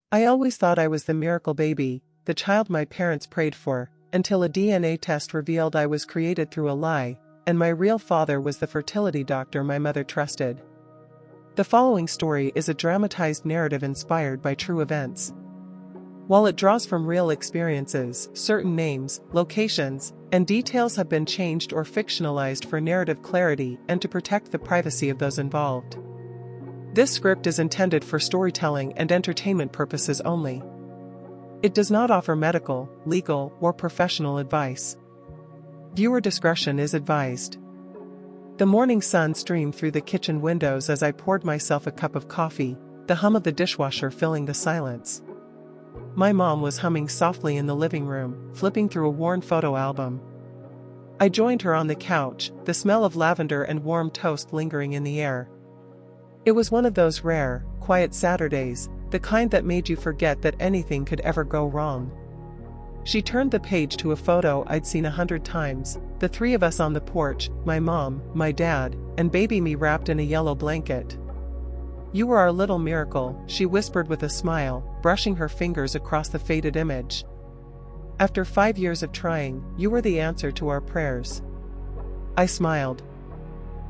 I always thought I was the miracle baby, the child my parents prayed for, until a DNA test revealed I was created through a lie, and my real father was the fertility doctor my mother trusted. The following story is a dramatized narrative inspired by true events. While it draws from real experiences, certain names, locations, and details have been changed or fictionalized for narrative clarity and to protect the privacy of those involved. This script is intended for storytelling and entertainment purposes only. It does not offer medical, legal, or professional advice. Viewer discretion is advised. The morning sun streamed through the kitchen windows as I poured myself a cup of coffee, the hum of the dishwasher filling the silence. My mom was humming softly in the living room, flipping through a worn photo album. I joined her on the couch, the smell of lavender and warm toast lingering in the air. It was one of those rare, quiet Saturdays, the kind that made you forget that anything could ever go wrong. She turned the page to a photo I'd seen 100 times, the three of us on the porch, my mom, my dad, and baby me wrapped in a yellow blanket. "You were our little miracle," she whispered with a smile, brushing her fingers across the faded image. "After 5 years of trying, you were the answer to our prayers." I smiled.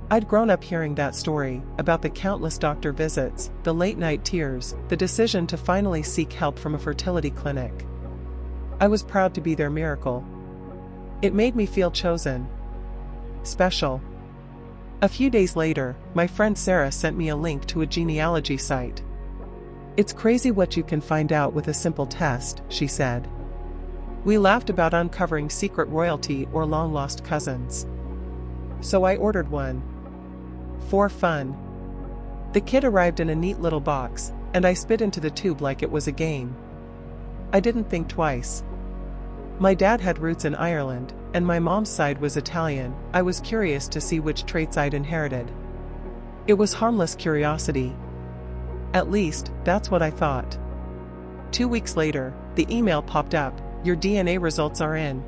I'd grown up hearing that story, about the countless doctor visits, the late-night tears, the decision to finally seek help from a fertility clinic. I was proud to be their miracle. It made me feel chosen. Special. A few days later, my friend Sarah sent me a link to a genealogy site. "It's crazy what you can find out with a simple test," she said. We laughed about uncovering secret royalty or long-lost cousins. So I ordered one. For fun. The kit arrived in a neat little box, and I spit into the tube like it was a game. I didn't think twice. My dad had roots in Ireland, and my mom's side was Italian. I was curious to see which traits I'd inherited. It was harmless curiosity. At least, that's what I thought. 2 weeks later, the email popped up, "Your DNA results are in."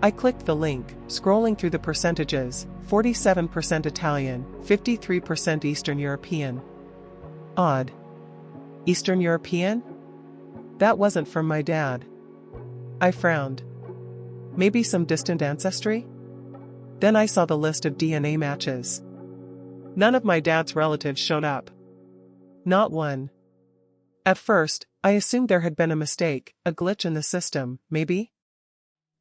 I clicked the link, scrolling through the percentages, 47% Italian, 53% Eastern European. Odd. Eastern European? That wasn't from my dad. I frowned. Maybe some distant ancestry? Then I saw the list of DNA matches. None of my dad's relatives showed up. Not one. At first, I assumed there had been a mistake, a glitch in the system, maybe?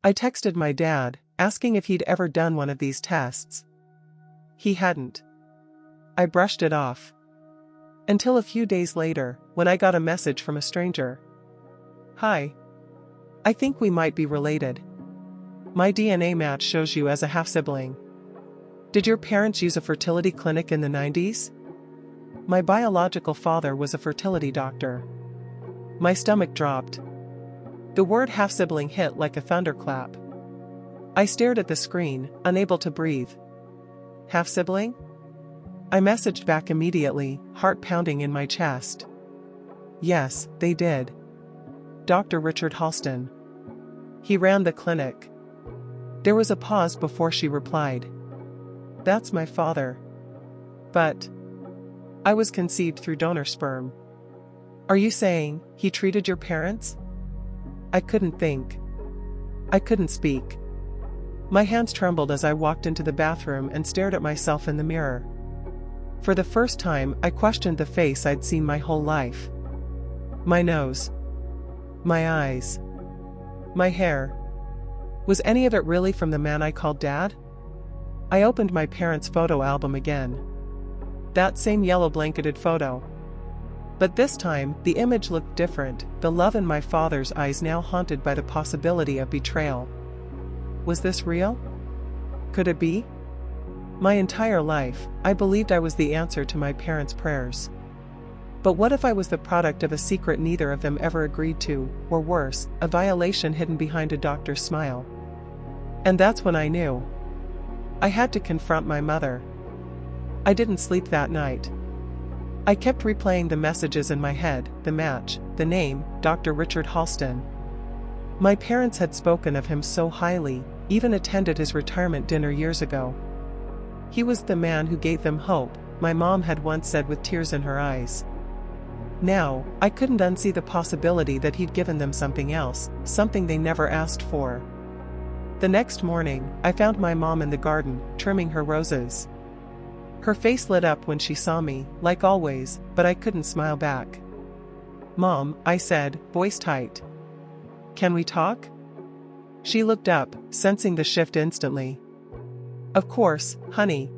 I texted my dad, asking if he'd ever done one of these tests. He hadn't. I brushed it off. Until a few days later, when I got a message from a stranger. "Hi. I think we might be related. My DNA match shows you as a half-sibling. Did your parents use a fertility clinic in the 90s? My biological father was a fertility doctor." My stomach dropped. The word half-sibling hit like a thunderclap. I stared at the screen, unable to breathe. Half-sibling? I messaged back immediately, heart pounding in my chest. Yes, they did. Dr. Richard Halston. He ran the clinic. There was a pause before she replied. "That's my father. But I was conceived through donor sperm." "Are you saying he treated your parents?" I couldn't think. I couldn't speak. My hands trembled as I walked into the bathroom and stared at myself in the mirror. For the first time, I questioned the face I'd seen my whole life. My nose. My eyes. My hair. Was any of it really from the man I called Dad? I opened my parents' photo album again. That same yellow blanketed photo. But this time, the image looked different, the love in my father's eyes now haunted by the possibility of betrayal. Was this real? Could it be? My entire life, I believed I was the answer to my parents' prayers. But what if I was the product of a secret neither of them ever agreed to, or worse, a violation hidden behind a doctor's smile? And that's when I knew. I had to confront my mother. I didn't sleep that night. I kept replaying the messages in my head, the match, the name, Dr. Richard Halston. My parents had spoken of him so highly, even attended his retirement dinner years ago. He was the man who gave them hope, my mom had once said with tears in her eyes. Now, I couldn't unsee the possibility that he'd given them something else, something they never asked for. The next morning, I found my mom in the garden, trimming her roses. Her face lit up when she saw me, like always, but I couldn't smile back. "Mom," I said, voice tight. "Can we talk?" She looked up, sensing the shift instantly. "Of course, honey.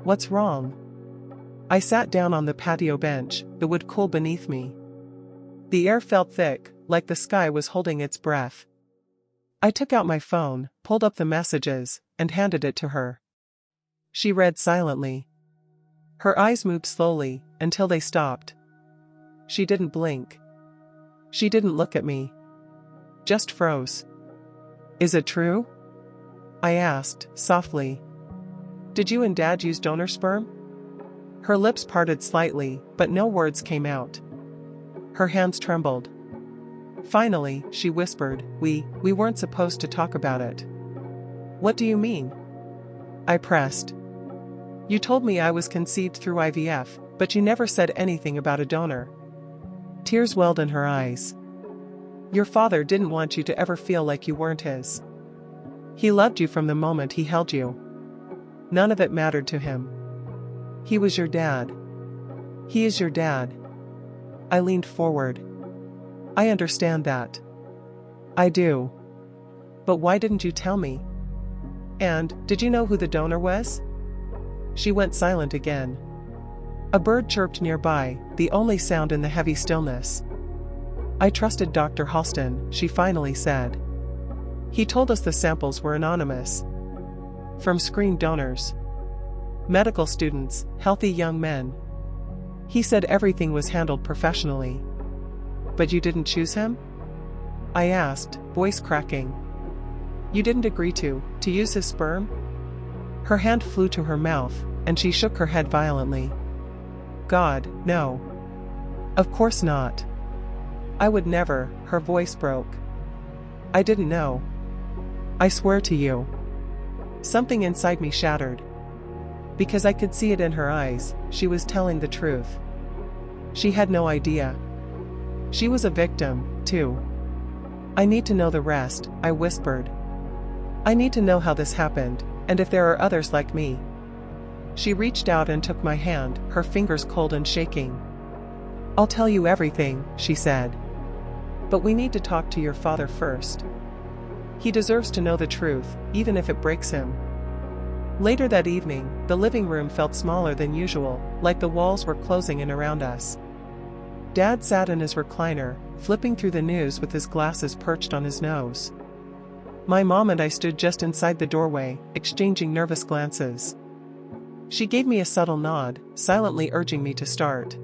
What's wrong?" I sat down on the patio bench, the wood cool beneath me. The air felt thick, like the sky was holding its breath. I took out my phone, pulled up the messages, and handed it to her. She read silently. Her eyes moved slowly, until they stopped. She didn't blink. She didn't look at me. Just froze. "Is it true?" I asked, softly. "Did you and Dad use donor sperm?" Her lips parted slightly, but no words came out. Her hands trembled. Finally, she whispered, We weren't supposed to talk about it." "What do you mean?" I pressed. "You told me I was conceived through IVF, but you never said anything about a donor." Tears welled in her eyes. "Your father didn't want you to ever feel like you weren't his. He loved you from the moment he held you. None of it mattered to him. He was your dad. He is your dad." I leaned forward. "I understand that." "I do. But why didn't you tell me? And, did you know who the donor was?" She went silent again. A bird chirped nearby, the only sound in the heavy stillness. "I trusted Dr. Halston," she finally said. "He told us the samples were anonymous. From screened donors. Medical students, healthy young men. He said everything was handled professionally." "But you didn't choose him?" I asked, voice cracking. "You didn't agree to use his sperm?" Her hand flew to her mouth, and she shook her head violently. "God, no. Of course not. I would never," her voice broke. "I didn't know. I swear to you." Something inside me shattered. Because I could see it in her eyes, she was telling the truth. She had no idea. She was a victim, too. "I need to know the rest," I whispered. "I need to know how this happened, and if there are others like me." She reached out and took my hand, her fingers cold and shaking. "I'll tell you everything," she said. "But we need to talk to your father first. He deserves to know the truth, even if it breaks him." Later that evening, the living room felt smaller than usual, like the walls were closing in around us. Dad sat in his recliner, flipping through the news with his glasses perched on his nose. My mom and I stood just inside the doorway, exchanging nervous glances. She gave me a subtle nod, silently urging me to start.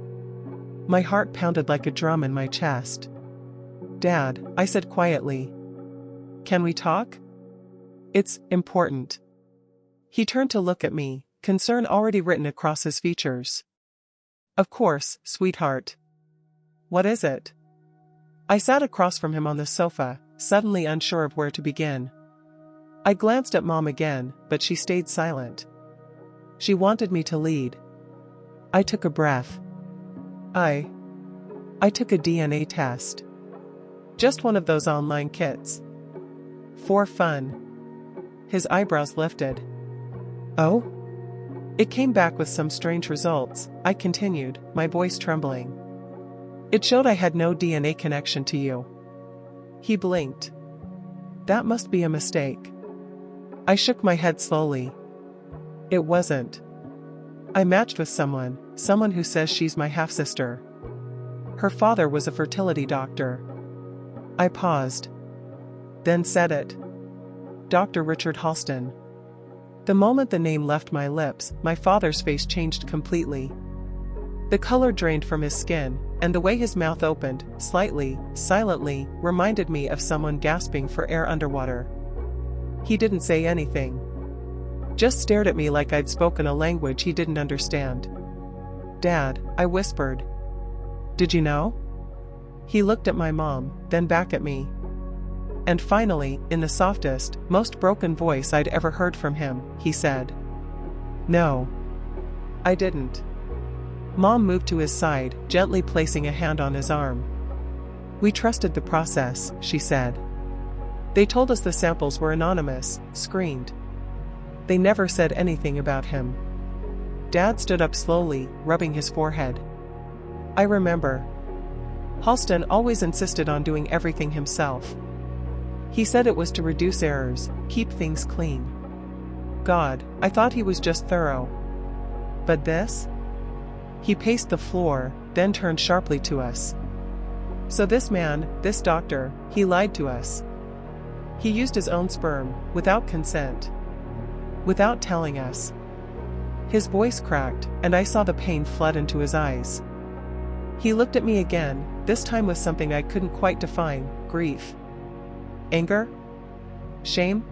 My heart pounded like a drum in my chest. "Dad," I said quietly. "Can we talk? It's important." He turned to look at me, concern already written across his features. "Of course, sweetheart. What is it?" I sat across from him on the sofa, suddenly unsure of where to begin. I glanced at Mom again, but she stayed silent. She wanted me to lead. I took a breath. I took a DNA test. Just one of those online kits. For fun. His eyebrows lifted. "Oh?" "It came back with some strange results," I continued, my voice trembling. "It showed I had no DNA connection to you." He blinked. "That must be a mistake." I shook my head slowly. "It wasn't. I matched with someone who says she's my half-sister. Her father was a fertility doctor." I paused. Then said it. "Dr. Richard Halston." The moment the name left my lips, my father's face changed completely. The color drained from his skin, and the way his mouth opened, slightly, silently, reminded me of someone gasping for air underwater. He didn't say anything. Just stared at me like I'd spoken a language he didn't understand. "Dad," I whispered. "Did you know?" He looked at my mom, then back at me. And finally, in the softest, most broken voice I'd ever heard from him, he said, "No. I didn't. Mom moved to his side, gently placing a hand on his arm. "We trusted the process," she said. "They told us the samples were anonymous, screened. They never said anything about him." Dad stood up slowly, rubbing his forehead. "I remember. Halston always insisted on doing everything himself. He said it was to reduce errors, keep things clean. God, I thought he was just thorough. But this?" He paced the floor, then turned sharply to us. "So this man, this doctor, he lied to us. He used his own sperm, without consent. Without telling us." His voice cracked, and I saw the pain flood into his eyes. He looked at me again, this time with something I couldn't quite define: grief. "Anger? Shame?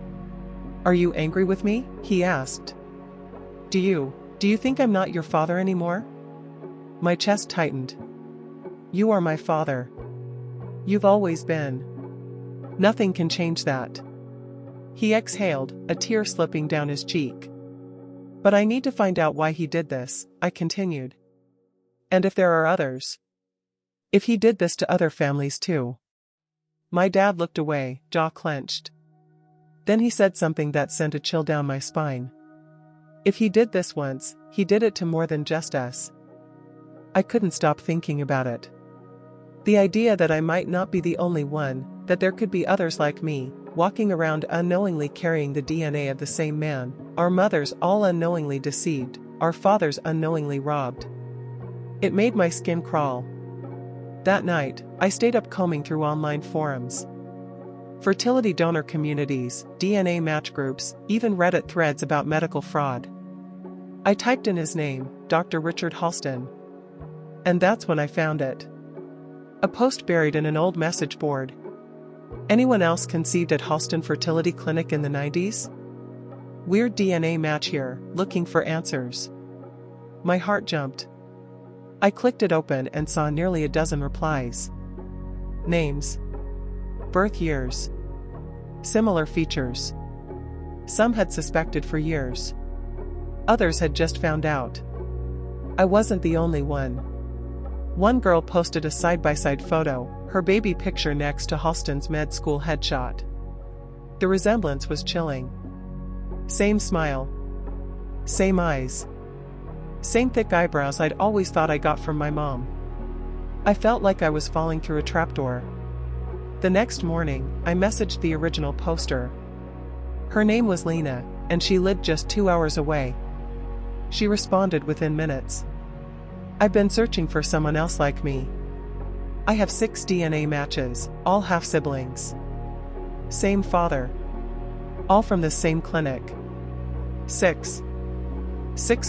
Are you angry with me?" he asked. Do you think I'm not your father anymore?" My chest tightened. "You are my father. You've always been. Nothing can change that." He exhaled, a tear slipping down his cheek. "But I need to find out why he did this," I continued. "And if there are others. If he did this to other families too." My dad looked away, jaw clenched. Then he said something that sent a chill down my spine. "If he did this once, he did it to more than just us." I couldn't stop thinking about it. The idea that I might not be the only one, that there could be others like me, walking around unknowingly carrying the DNA of the same man, our mothers all unknowingly deceived, our fathers unknowingly robbed. It made my skin crawl. That night, I stayed up combing through online forums. Fertility donor communities, DNA match groups, even Reddit threads about medical fraud. I typed in his name, Dr. Richard Halston. And that's when I found it. A post buried in an old message board. "Anyone else conceived at Halston Fertility Clinic in the 90s? Weird DNA match here, looking for answers." My heart jumped. I clicked it open and saw nearly a dozen replies. Names. Birth years. Similar features. Some had suspected for years. Others had just found out. I wasn't the only one. One girl posted a side-by-side photo, her baby picture next to Halston's med school headshot. The resemblance was chilling. Same smile. Same eyes. Same thick eyebrows I'd always thought I got from my mom. I felt like I was falling through a trapdoor. The next morning, I messaged the original poster. Her name was Lena, and she lived just 2 hours away. She responded within minutes. "I've been searching for someone else like me. I have 6 DNA matches, all half-siblings. Same father. All from the same clinic. 6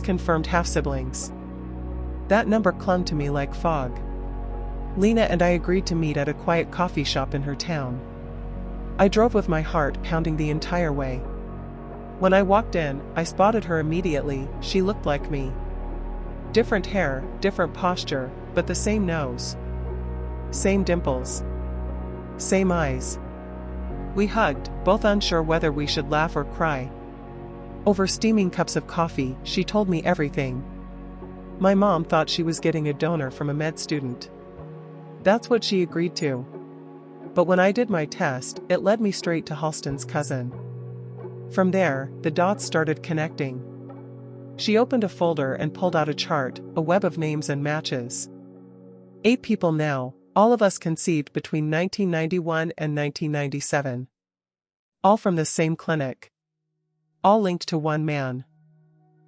confirmed half-siblings." That number clung to me like fog. Lena and I agreed to meet at a quiet coffee shop in her town. I drove with my heart pounding the entire way. When I walked in, I spotted her immediately. She looked like me. Different hair, different posture, but the same nose. Same dimples. Same eyes. We hugged, both unsure whether we should laugh or cry. Over steaming cups of coffee, she told me everything. My mom thought she was getting a donor from a med student. That's what she agreed to. But when I did my test, it led me straight to Halston's cousin. From there, the dots started connecting. She opened a folder and pulled out a chart, a web of names and matches. 8 people now, all of us conceived between 1991 and 1997. All from the same clinic. All linked to one man.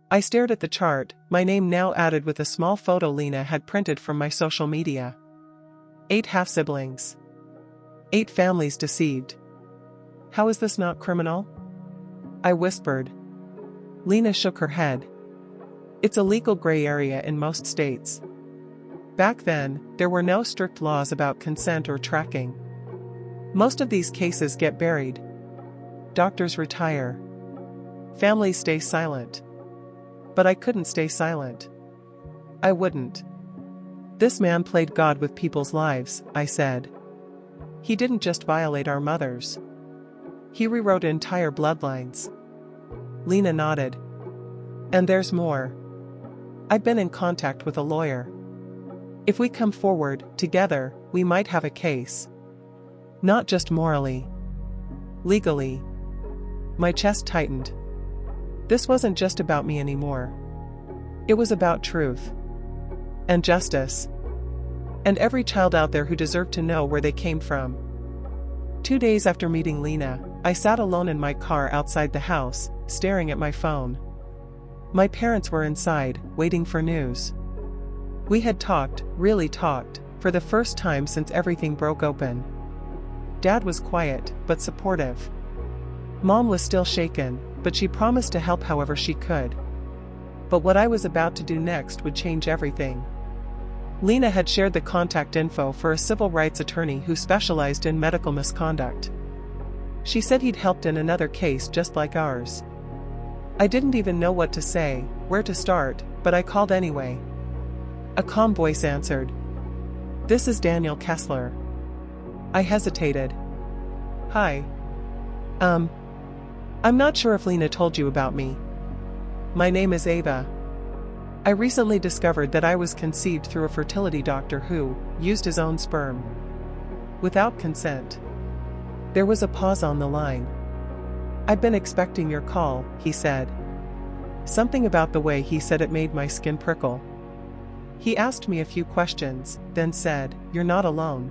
I stared at the chart, my name now added with a small photo Lena had printed from my social media. 8 half-siblings. 8 families deceived. How is this not criminal? I whispered. Lena shook her head. It's a legal gray area in most states. Back then, there were no strict laws about consent or tracking. Most of these cases get buried. Doctors retire. Families stay silent. But I couldn't stay silent. I wouldn't. This man played God with people's lives, I said. He didn't just violate our mothers. He rewrote entire bloodlines. Lena nodded. And there's more. I'd been in contact with a lawyer. If we come forward, together, we might have a case. Not just morally. Legally. My chest tightened. This wasn't just about me anymore. It was about truth. And justice. And every child out there who deserved to know where they came from. 2 days after meeting Lena, I sat alone in my car outside the house, staring at my phone. My parents were inside, waiting for news. We had talked, really talked, for the first time since everything broke open. Dad was quiet, but supportive. Mom was still shaken, but she promised to help however she could. But what I was about to do next would change everything. Lena had shared the contact info for a civil rights attorney who specialized in medical misconduct. She said he'd helped in another case just like ours. I didn't even know what to say, where to start, but I called anyway. A calm voice answered. "This is Daniel Kessler." I hesitated. "Hi. I'm not sure if Lena told you about me. My name is Ava. I recently discovered that I was conceived through a fertility doctor who used his own sperm. Without consent." There was a pause on the line. "I've been expecting your call," he said. Something about the way he said it made my skin prickle. He asked me a few questions, then said, "You're not alone.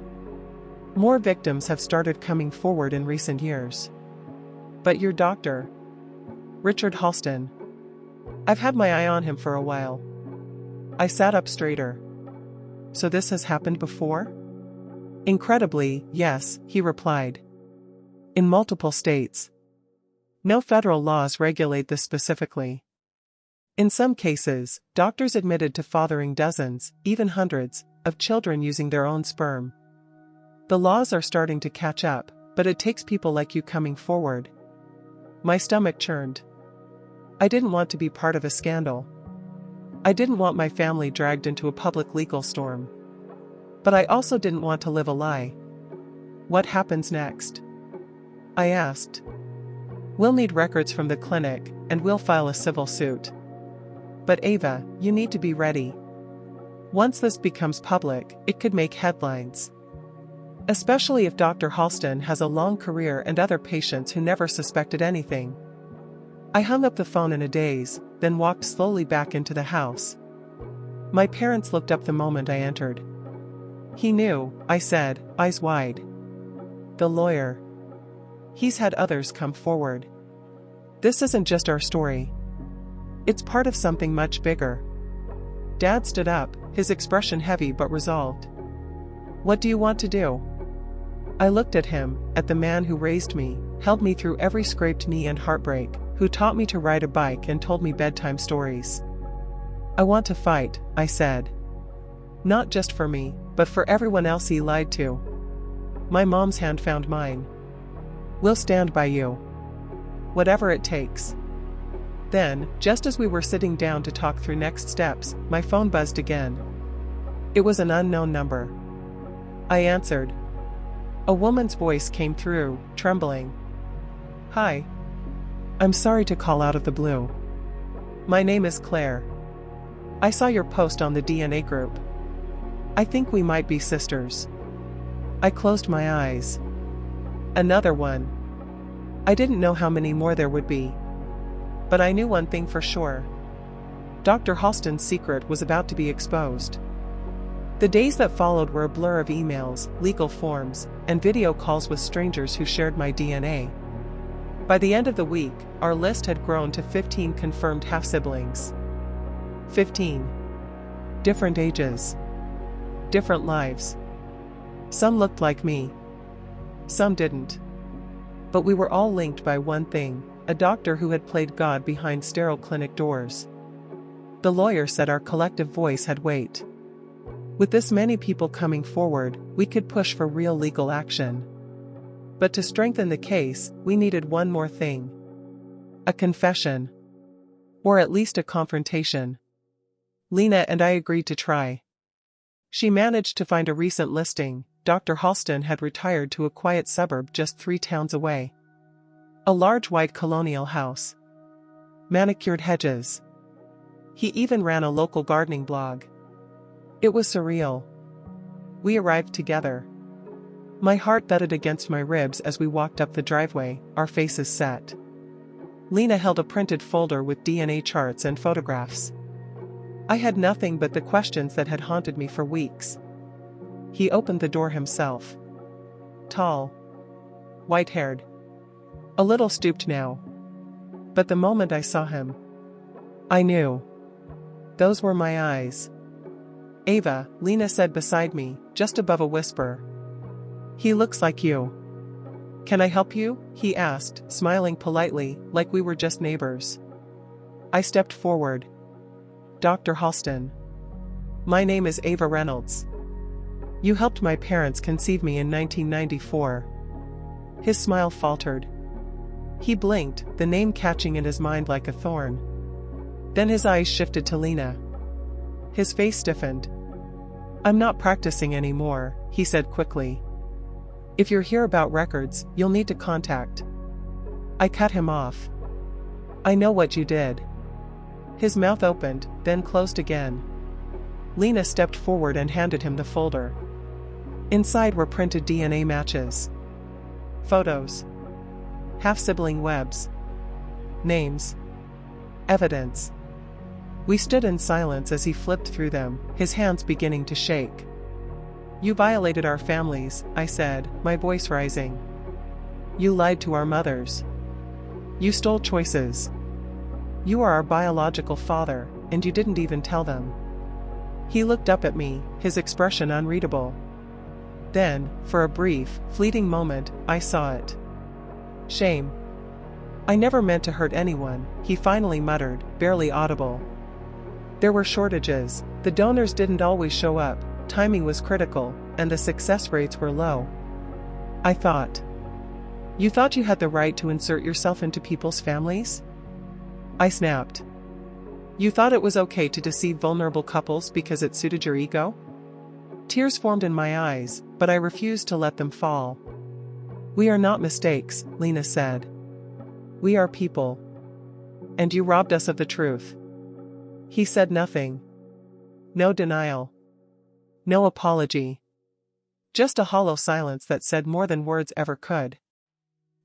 More victims have started coming forward in recent years. But your doctor, Richard Halston, I've had my eye on him for a while." I sat up straighter. "So this has happened before?" "Incredibly, yes," he replied. "In multiple states. No federal laws regulate this specifically. In some cases, doctors admitted to fathering dozens, even hundreds, of children using their own sperm. The laws are starting to catch up, but it takes people like you coming forward." My stomach churned. I didn't want to be part of a scandal. I didn't want my family dragged into a public legal storm. But I also didn't want to live a lie. "What happens next?" I asked. "We'll need records from the clinic, and we'll file a civil suit. But Ava, you need to be ready. Once this becomes public, it could make headlines. Especially if Dr. Halston has a long career and other patients who never suspected anything." I hung up the phone in a daze, then walked slowly back into the house. My parents looked up the moment I entered. "He knew," I said, eyes wide. "The lawyer. He's had others come forward. This isn't just our story. It's part of something much bigger." Dad stood up, his expression heavy but resolved. "What do you want to do?" I looked at him, at the man who raised me, held me through every scraped knee and heartbreak, who taught me to ride a bike and told me bedtime stories. "I want to fight," I said. "Not just for me, but for everyone else he lied to." My mom's hand found mine. "We'll stand by you. Whatever it takes." Then, just as we were sitting down to talk through next steps, my phone buzzed again. It was an unknown number. I answered. A woman's voice came through, trembling. "Hi. I'm sorry to call out of the blue. My name is Claire. I saw your post on the DNA group. I think we might be sisters." I closed my eyes. Another one. I didn't know how many more there would be. But I knew one thing for sure. Dr. Halston's secret was about to be exposed. The days that followed were a blur of emails, legal forms, and video calls with strangers who shared my DNA. By the end of the week, our list had grown to 15 confirmed half-siblings. 15. Different ages. Different lives. Some looked like me. Some didn't. But we were all linked by one thing, a doctor who had played God behind sterile clinic doors. The lawyer said our collective voice had weight. With this many people coming forward, we could push for real legal action. But to strengthen the case, we needed one more thing. A confession. Or at least a confrontation. Lena and I agreed to try. She managed to find a recent listing. Dr. Halston had retired to a quiet suburb just 3 towns away. A large white colonial house. Manicured hedges. He even ran a local gardening blog. It was surreal. We arrived together. My heart thudded against my ribs as we walked up the driveway, our faces set. Lena held a printed folder with DNA charts and photographs. I had nothing but the questions that had haunted me for weeks. He opened the door himself. Tall. White-haired. A little stooped now. But the moment I saw him, I knew. Those were my eyes. Ava, Lena said beside me, just above a whisper. He looks like you. Can I help you? He asked, smiling politely, like we were just neighbors. I stepped forward. Dr. Halston. My name is Ava Reynolds. You helped my parents conceive me in 1994. His smile faltered. He blinked, the name catching in his mind like a thorn. Then his eyes shifted to Lena. His face stiffened. I'm not practicing anymore, he said quickly. If you're here about records, you'll need to contact. I cut him off. I know what you did. His mouth opened, then closed again. Lena stepped forward and handed him the folder. Inside were printed DNA matches. Photos. Half-sibling webs. Names. Evidence. We stood in silence as he flipped through them, his hands beginning to shake. You violated our families, I said, my voice rising. You lied to our mothers. You stole choices. You are our biological father, and you didn't even tell them. He looked up at me, his expression unreadable. Then, for a brief, fleeting moment, I saw it. Shame. I never meant to hurt anyone, he finally muttered, barely audible. There were shortages, the donors didn't always show up, timing was critical, and the success rates were low. I thought. You thought you had the right to insert yourself into people's families? I snapped. You thought it was okay to deceive vulnerable couples because it suited your ego? Tears formed in my eyes, but I refused to let them fall. We are not mistakes, Lena said. We are people. And you robbed us of the truth. He said nothing. No denial. No apology. Just a hollow silence that said more than words ever could.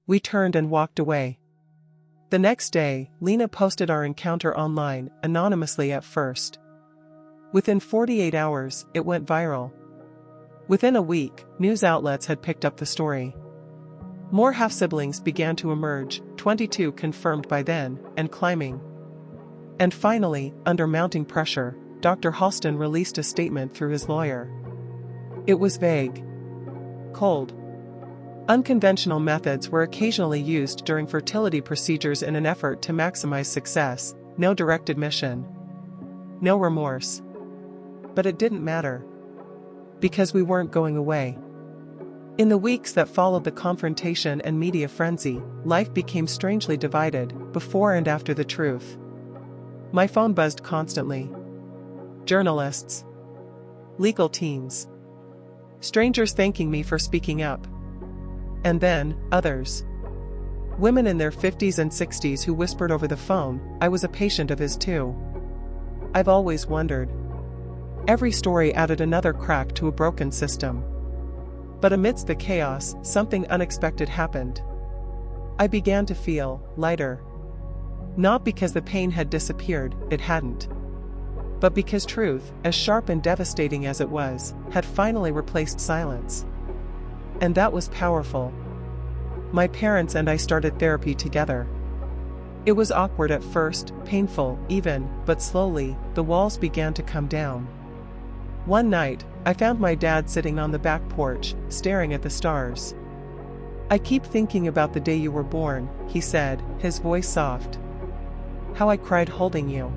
We turned and walked away. The next day, Lena posted our encounter online, anonymously at first. Within 48 hours, it went viral. Within a week, news outlets had picked up the story. More half-siblings began to emerge, 22 confirmed by then, and climbing. And finally, under mounting pressure, Dr. Halston released a statement through his lawyer. It was vague. Cold. Unconventional methods were occasionally used during fertility procedures in an effort to maximize success, no direct admission. No remorse. But it didn't matter. Because we weren't going away. In the weeks that followed the confrontation and media frenzy, life became strangely divided, before and after the truth. My phone buzzed constantly. Journalists. Legal teams. Strangers thanking me for speaking up. And then, others. Women in their 50s and 60s who whispered over the phone, I was a patient of his too. I've always wondered. Every story added another crack to a broken system. But amidst the chaos, something unexpected happened. I began to feel lighter. Not because the pain had disappeared, it hadn't. But because truth, as sharp and devastating as it was, had finally replaced silence. And that was powerful. My parents and I started therapy together. It was awkward at first, painful, even, but slowly, the walls began to come down. One night, I found my dad sitting on the back porch, staring at the stars. I keep thinking about the day you were born, he said, his voice soft. How I cried holding you.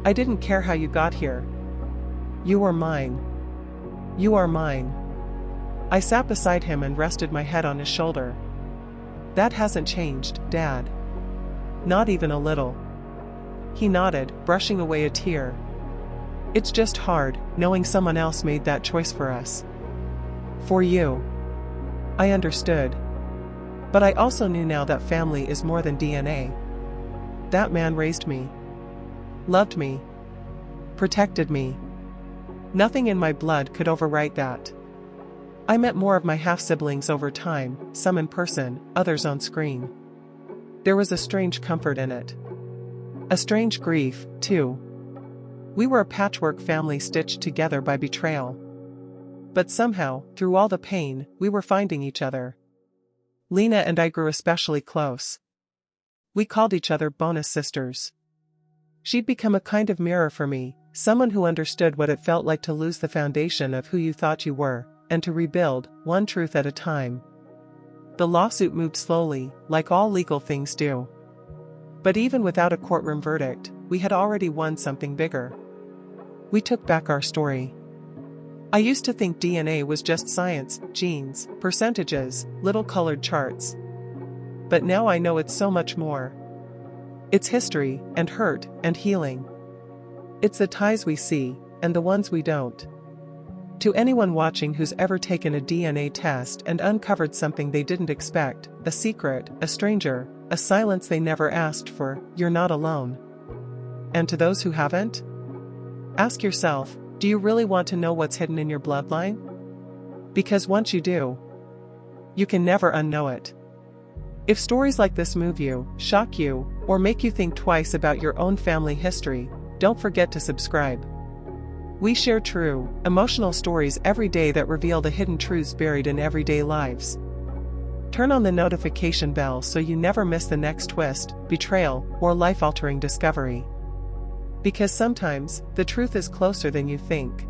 I didn't care how you got here. You were mine. You are mine. I sat beside him and rested my head on his shoulder. That hasn't changed, Dad. Not even a little. He nodded, brushing away a tear. It's just hard, knowing someone else made that choice for us. For you. I understood. But I also knew now that family is more than DNA. That man raised me. loved me, protected me. Nothing in my blood could overwrite that. I met more of my half-siblings over time, some in person, others on screen. There was a strange comfort in it. A strange grief, too. We were a patchwork family stitched together by betrayal. But somehow, through all the pain, we were finding each other. Lena and I grew especially close. We called each other bonus sisters. She'd become a kind of mirror for me, someone who understood what it felt like to lose the foundation of who you thought you were, and to rebuild, one truth at a time. The lawsuit moved slowly, like all legal things do. But even without a courtroom verdict, we had already won something bigger. We took back our story. I used to think DNA was just science, genes, percentages, little colored charts. But now I know it's so much more. It's history, and hurt, and healing. It's the ties we see, and the ones we don't. To anyone watching who's ever taken a DNA test and uncovered something they didn't expect, a secret, a stranger, a silence they never asked for, you're not alone. And to those who haven't? Ask yourself, do you really want to know what's hidden in your bloodline? Because once you do, you can never unknow it. If stories like this move you, shock you, or make you think twice about your own family history, don't forget to subscribe. We share true, emotional stories every day that reveal the hidden truths buried in everyday lives. Turn on the notification bell so you never miss the next twist, betrayal, or life-altering discovery. Because sometimes, the truth is closer than you think.